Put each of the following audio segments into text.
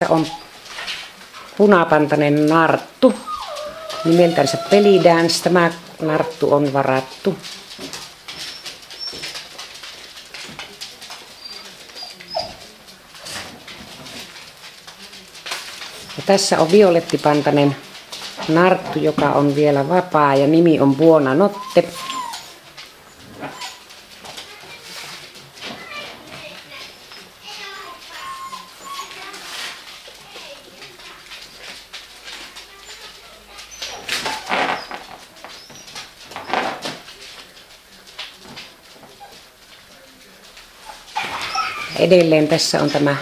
On punapantainen narttu, nimeltänsä Pelidance. Tämä narttu on varattu. Ja tässä on violettipantainen narttu, joka on vielä vapaa ja nimi on Buonanotte. Edelleen tässä on tämä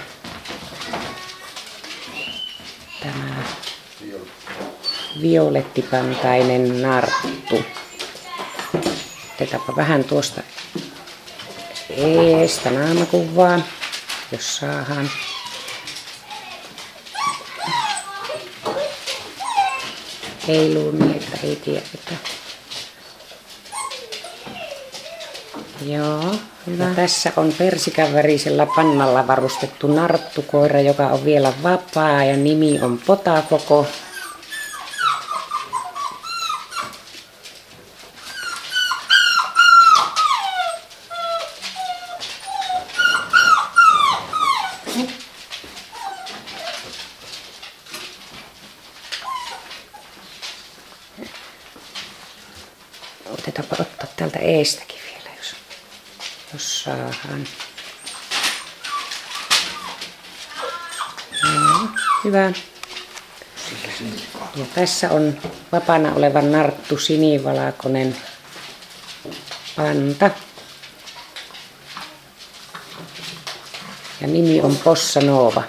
violettipantainen narttu. Otetaanpa vähän tuosta eestä naamakuvaa, jos saadaan. Heiluu niin, että ei tiedetä. Joo, hyvä. Ja tässä on persikanvärisellä pannalla varustettu narttukoira, joka on vielä vapaa ja nimi on Potafoko. Otetaanpa ottaa täältä eestäkin vielä, jos saadaan. Joo, hyvä. Ja tässä on vapaana oleva narttu, sinivalkoinen panta. Ja nimi on Bossa Nova.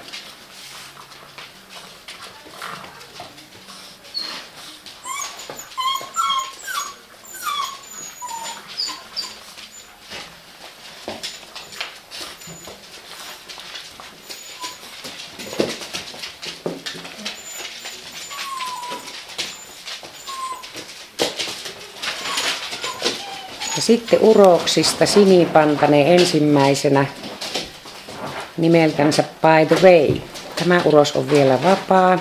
Ja sitten uroksista sinipantainen ensimmäisenä nimeltänsä By the Way. Tämä uros on vielä vapaa.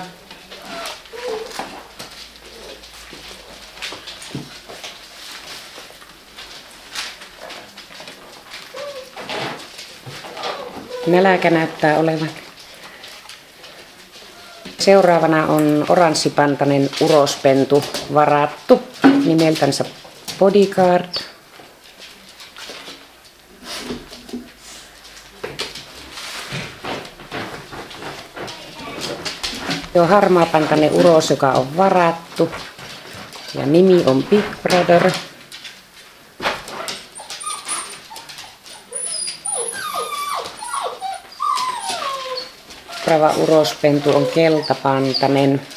Nälkä näyttää olevan. Seuraavana on oranssipantainen urospentu varattu nimeltänsä Bodyguard. Jo harmaapantainen uros, joka on varattu ja nimi on Big Brother. Seuraava urospentu on keltapantainen,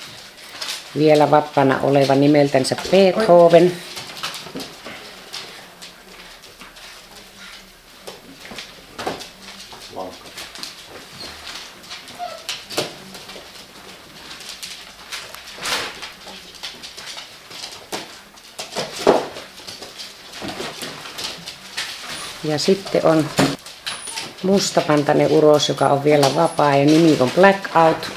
vielä vapaana oleva nimeltänsä Beethoven. Ja sitten on mustapantainen uros, joka on vielä vapaa ja nimi on Blackout.